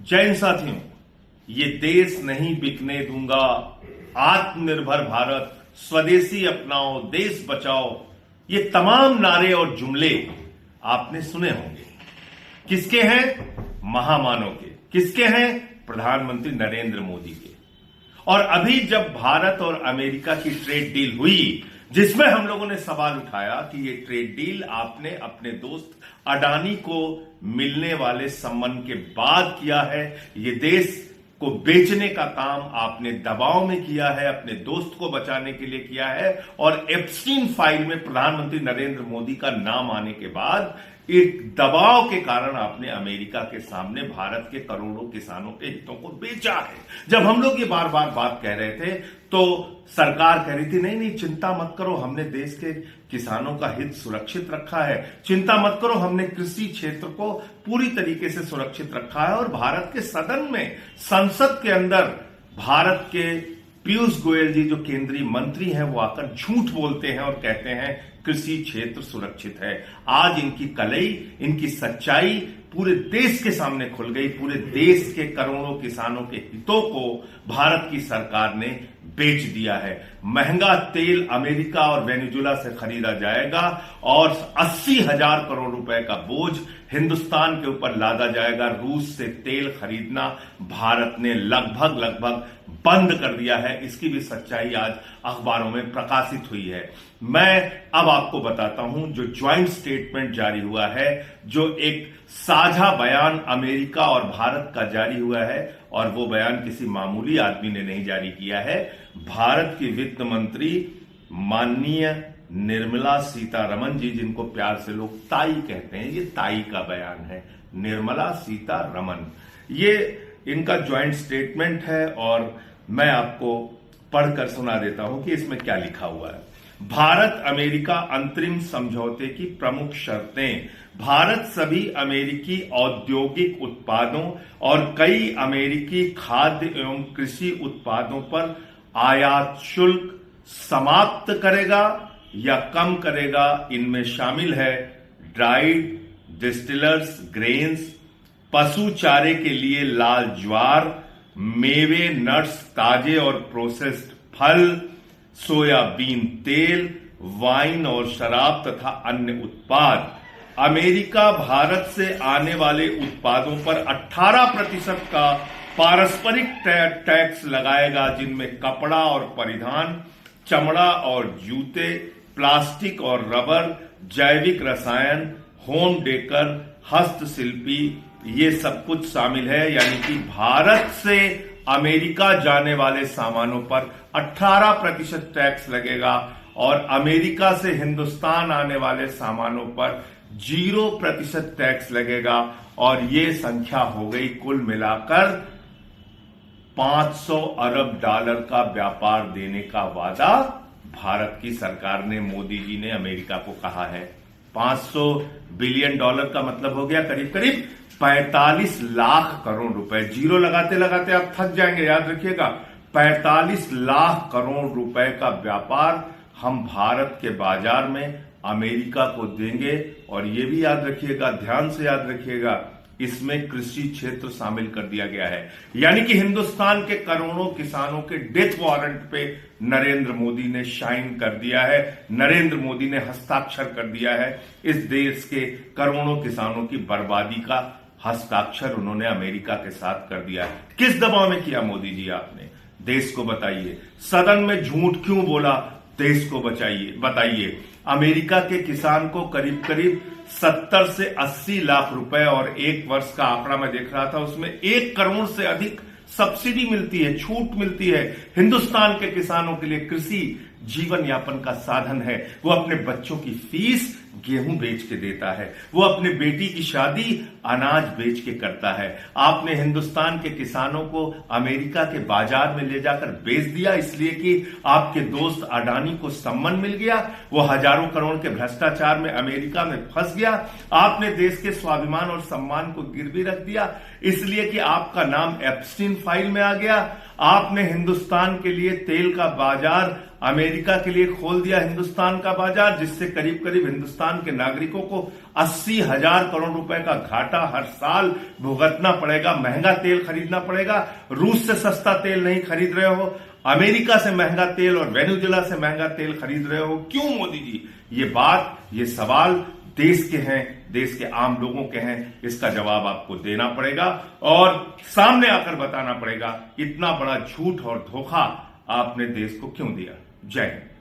जय हिंद साथियों, ये देश नहीं बिकने दूंगा, आत्मनिर्भर भारत, स्वदेशी अपनाओ, देश बचाओ, ये तमाम नारे और जुमले आपने सुने होंगे। किसके हैं? महामानव के। किसके हैं? प्रधानमंत्री नरेंद्र मोदी के। और अभी जब भारत और अमेरिका की ट्रेड डील हुई, जिसमें हम लोगों ने सवाल उठाया कि ये ट्रेड डील आपने अपने दोस्त अडानी को मिलने वाले सम्मान के बाद किया है, ये देश को बेचने का काम आपने दबाव में किया है, अपने दोस्त को बचाने के लिए किया है, और एप्स्टीन फाइल में प्रधानमंत्री नरेंद्र मोदी का नाम आने के बाद एक दबाव के कारण आपने अमेरिका के सामने भारत के करोड़ों किसानों के हितों को बेचा है। जब हम लोग ये बार बार बात कह रहे थे तो सरकार कह रही थी नहीं चिंता मत करो, हमने देश के किसानों का हित सुरक्षित रखा है, चिंता मत करो, हमने कृषि क्षेत्र को पूरी तरीके से सुरक्षित रखा है। और भारत के सदन में, संसद के अंदर भारत के पीयूष गोयल जी जो केंद्रीय मंत्री हैं, वो आकर झूठ बोलते हैं और कहते हैं कृषि क्षेत्र सुरक्षित है। आज इनकी कलई, इनकी सच्चाई पूरे देश के सामने खुल गई। पूरे देश के करोड़ों किसानों के हितों को भारत की सरकार ने बेच दिया है। महंगा तेल अमेरिका और वेनेजुएला से खरीदा जाएगा और 80,000 करोड़ रुपए का बोझ हिंदुस्तान के ऊपर लादा जाएगा। रूस से तेल खरीदना भारत ने लगभग बंद कर दिया है। इसकी भी सच्चाई आज अखबारों में प्रकाशित हुई है। मैं अब आपको बताता हूं जो ज्वाइंट स्टेटमेंट जारी हुआ है, जो एक साझा बयान अमेरिका और भारत का जारी हुआ है, और वो बयान किसी मामूली आदमी ने नहीं जारी किया है। भारत की वित्त मंत्री माननीय निर्मला सीतारमण जी, जिनको प्यार से लोग ताई कहते हैं, ये ताई का बयान है, निर्मला सीतारमण। ये इनका ज्वाइंट स्टेटमेंट है और मैं आपको पढ़कर सुना देता हूं कि इसमें क्या लिखा हुआ है। भारत अमेरिका अंतरिम समझौते की प्रमुख शर्तें। भारत सभी अमेरिकी औद्योगिक उत्पादों और कई अमेरिकी खाद्य एवं कृषि उत्पादों पर आयात शुल्क समाप्त करेगा या कम करेगा। इनमें शामिल है ड्राइड डिस्टिलर्स ग्रेन्स, पशु चारे के लिए लाल ज्वार, मेवे, नट्स, ताजे और प्रोसेस्ड फल, सोयाबीन तेल, वाइन और शराब तथा अन्य उत्पाद। अमेरिका भारत से आने वाले उत्पादों पर 18% का पारस्परिक टैक्स लगाएगा, जिनमें कपड़ा और परिधान, चमड़ा और जूते, प्लास्टिक और रबर, जैविक रसायन, होम डेकर, हस्तशिल्पी, ये सब कुछ शामिल है। यानी कि भारत से अमेरिका जाने वाले सामानों पर 18% टैक्स लगेगा और अमेरिका से हिंदुस्तान आने वाले सामानों पर 0% टैक्स लगेगा। और ये संख्या हो गई कुल मिलाकर 500 अरब डॉलर का व्यापार देने का वादा भारत की सरकार ने, मोदी जी ने अमेरिका को कहा है। 500 बिलियन डॉलर का मतलब हो गया करीब 45 लाख करोड़ रुपए। जीरो लगाते लगाते आप थक जाएंगे, याद रखिएगा। 45 लाख करोड़ रुपए का व्यापार हम भारत के बाजार में अमेरिका को देंगे। और यह भी याद रखिएगा, ध्यान से याद रखिएगा, इसमें कृषि क्षेत्र शामिल कर दिया गया है। यानी कि हिंदुस्तान के करोड़ों किसानों के डेथ वारंट पे नरेंद्र मोदी ने साइन कर दिया है, नरेंद्र मोदी ने हस्ताक्षर कर दिया है। इस देश के करोड़ों किसानों की बर्बादी का हस्ताक्षर उन्होंने अमेरिका के साथ कर दिया है। किस दबाव में किया मोदी जी आपने? देश को बताइए। सदन में झूठ क्यों बोला? देश को बताइए। अमेरिका के किसान को करीब 70 से 80 लाख रुपए, और एक वर्ष का आंकड़ा मैं देख रहा था, उसमें 1 करोड़ से अधिक सब्सिडी मिलती है, छूट मिलती है। हिंदुस्तान के किसानों के लिए कृषि जीवन यापन का साधन है। वो अपने बच्चों की फीस गेहूं बेच के देता है, वो अपने बेटी की शादी अनाज बेच के करता है। आपने हिंदुस्तान के किसानों को अमेरिका के बाजार में ले जाकर बेच दिया, इसलिए कि आपके दोस्त अडानी को सम्मान मिल गया, वो हजारों करोड़ के भ्रष्टाचार में अमेरिका में फंस गया। आपने देश के स्वाभिमान और सम्मान को गिरवी रख दिया, इसलिए कि आपका नाम एप्स्टीन फाइल में आ गया। आपने हिंदुस्तान के लिए तेल का बाजार अमेरिका के लिए खोल दिया हिंदुस्तान का बाजार, जिससे करीब करीब हिंदुस्तान के नागरिकों को 80,000 करोड़ रुपए का घाटा हर साल भुगतना पड़ेगा, महंगा तेल खरीदना पड़ेगा। रूस से सस्ता तेल नहीं खरीद रहे हो, अमेरिका से महंगा तेल और वेनेजुएला से महंगा तेल खरीद रहे हो, क्यों मोदी जी? ये सवाल देश के हैं, देश के आम लोगों के हैं। इसका जवाब आपको देना पड़ेगा और सामने आकर बताना पड़ेगा इतना बड़ा झूठ और धोखा आपने देश को क्यों दिया। जय हिंद।